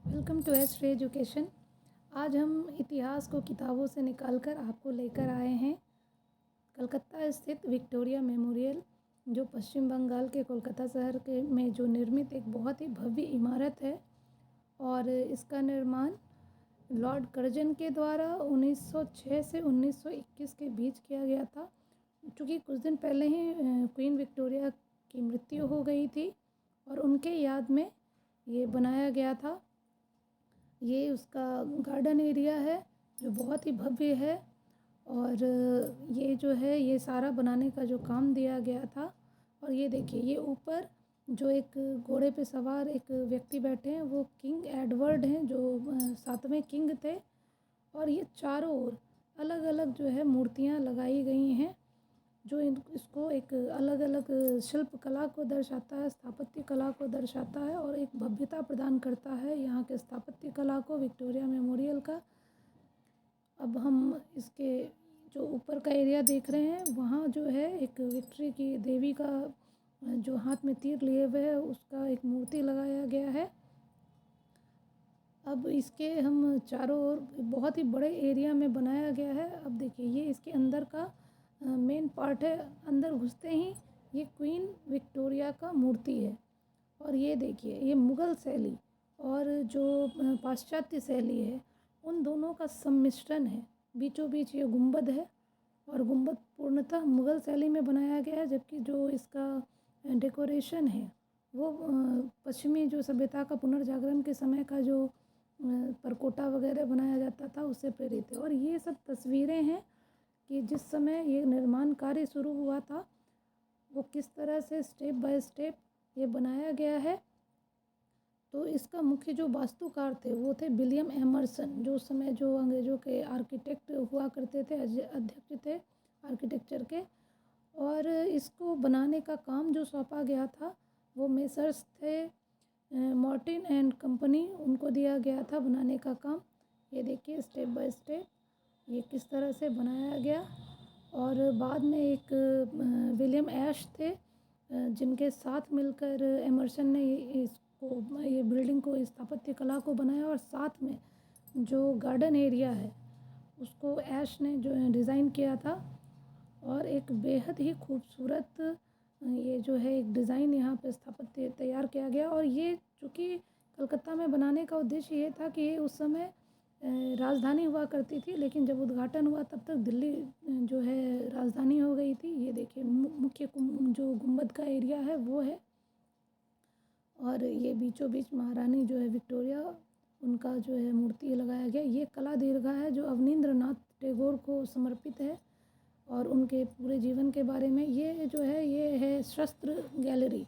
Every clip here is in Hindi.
Welcome to S education. आज हम इतिहास को किताबों से निकालकर आपको लेकर आए हैं कलकत्ता स्थित विक्टोरिया मेमोरियल, जो पश्चिम बंगाल के कोलकाता शहर के में जो निर्मित एक बहुत ही भव्य इमारत है। और इसका निर्माण लॉर्ड कर्जन के द्वारा 1906 से 1921 के बीच किया गया था। चूँकि कुछ दिन पहले ही क्वीन विक्टोरिया की मृत्यु हो गई थी और उनके याद में ये बनाया गया था। ये उसका गार्डन एरिया है जो बहुत ही भव्य है। और ये जो है ये सारा बनाने का जो काम दिया गया था। और ये देखिए, ये ऊपर जो एक घोड़े पे सवार एक व्यक्ति बैठे हैं वो किंग एडवर्ड हैं, जो 7वें किंग थे। और ये चारों ओर अलग अलग जो है मूर्तियाँ लगाई गई हैं, जो इसको एक अलग अलग शिल्प कला को दर्शाता है, स्थापत्य कला को दर्शाता है और एक भव्यता प्रदान करता है यहाँ के स्थापत्य कला को, विक्टोरिया मेमोरियल का। अब हम इसके जो ऊपर का एरिया देख रहे हैं, वहाँ जो है एक विक्ट्री की देवी का जो हाथ में तीर लिए हुए है उसका एक मूर्ति लगाया गया है। अब इसके हम चारों ओर बहुत ही बड़े एरिया में बनाया गया है। अब देखिए, ये इसके अंदर का मेन पार्ट है। अंदर घुसते ही ये क्वीन विक्टोरिया का मूर्ति है। और ये देखिए, ये मुग़ल शैली और जो पाश्चात्य शैली है, उन दोनों का सम्मिश्रण है। बीचों बीच ये गुंबद है और गुंबद पूर्णतः मुग़ल शैली में बनाया गया है, जबकि जो इसका डेकोरेशन है वो पश्चिमी जो सभ्यता का पुनर्जागरण के समय का जो परकोटा वगैरह बनाया जाता था उससे प्रेरित है। और ये सब तस्वीरें हैं कि जिस समय ये निर्माण कार्य शुरू हुआ था वो किस तरह से स्टेप बाय स्टेप ये बनाया गया है। तो इसका मुख्य जो वास्तुकार थे वो थे विलियम एमर्सन, जो उस समय जो अंग्रेज़ों के आर्किटेक्ट हुआ करते थे, अध्यक्ष थे आर्किटेक्चर के। और इसको बनाने का काम जो सौंपा गया था वो मेसर्स थे मार्टिन एंड कंपनी, उनको दिया गया था बनाने का काम। ये देखिए स्टेप बाय स्टेप ये किस तरह से बनाया गया। और बाद में एक विलियम ऐश थे जिनके साथ मिलकर एमर्सन ने इसको ये बिल्डिंग को, स्थापत्य कला को बनाया। और साथ में जो गार्डन एरिया है उसको ऐश ने जो डिज़ाइन किया था। और एक बेहद ही खूबसूरत ये जो है एक डिज़ाइन यहाँ पे स्थापत्य तैयार किया गया। और ये चूँकि कलकत्ता में बनाने का उद्देश्य ये था कि ये उस समय राजधानी हुआ करती थी, लेकिन जब उद्घाटन हुआ तब तक दिल्ली जो है राजधानी हो गई थी। ये देखिए मुख्य जो गुंबद का एरिया है वो है। और ये बीचों बीच महारानी जो है विक्टोरिया, उनका जो है मूर्ति लगाया गया। ये कला दीर्घा है जो अवनींद्रनाथ टैगोर को समर्पित है और उनके पूरे जीवन के बारे में। ये जो है ये है शस्त्र गैलरी।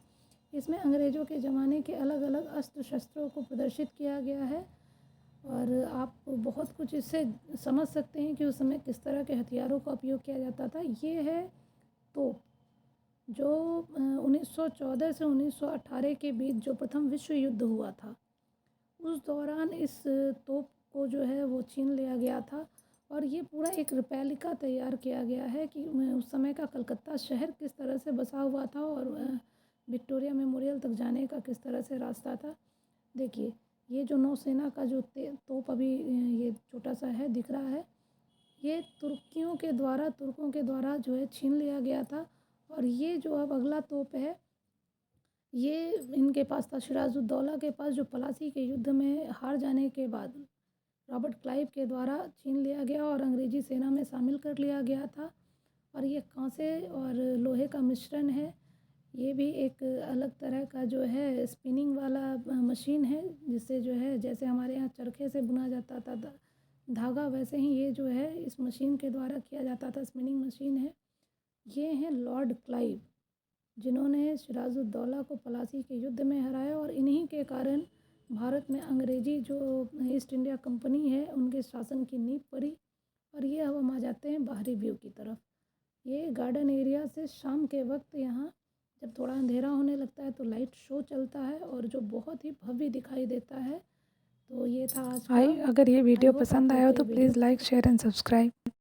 इसमें अंग्रेज़ों के ज़माने के अलग अलग अस्त्र शस्त्रों को प्रदर्शित किया गया है। और आप बहुत कुछ इससे समझ सकते हैं कि उस समय किस तरह के हथियारों का उपयोग किया जाता था। ये है तोप, जो 1914 से 1918 के बीच जो प्रथम विश्व युद्ध हुआ था उस दौरान इस तोप को जो है वो छीन लिया गया था। और ये पूरा एक रेप्लिका तैयार किया गया है कि उस समय का कलकत्ता शहर किस तरह से बसा हुआ था और विक्टोरिया मेमोरियल तक जाने का किस तरह से रास्ता था। देखिए, ये जो नौसेना का जो तोप अभी ये छोटा सा है दिख रहा है, ये तुर्कों के द्वारा जो है छीन लिया गया था। और ये जो अब अगला तोप है ये इनके पास था, सिराजुद्दौला के पास, जो प्लासी के युद्ध में हार जाने के बाद रॉबर्ट क्लाइव के द्वारा छीन लिया गया और अंग्रेजी सेना में शामिल कर लिया गया था। और ये कांसे और लोहे का मिश्रण है। ये भी एक अलग तरह का जो है स्पिनिंग वाला मशीन है, जिससे जो है जैसे हमारे यहाँ चरखे से बुना जाता था धागा, वैसे ही ये जो है इस मशीन के द्वारा किया जाता था, स्पिनिंग मशीन है। ये हैं लॉर्ड क्लाइव, जिन्होंने सिराजुद्दौला को प्लासी के युद्ध में हराया। और इन्हीं के कारण भारत में अंग्रेजी जो ईस्ट इंडिया कंपनी है उनके शासन की नींव पड़ी। और ये अब हम आ जाते हैं बाहरी व्यू की तरफ। ये गार्डन एरिया से शाम के वक्त यहाँ जब थोड़ा अंधेरा होने लगता है तो लाइट शो चलता है और जो बहुत ही भव्य दिखाई देता है। तो ये था आज का। अगर ये वीडियो आई होप पसंद आपको आया हो ये तो video please like share and subscribe.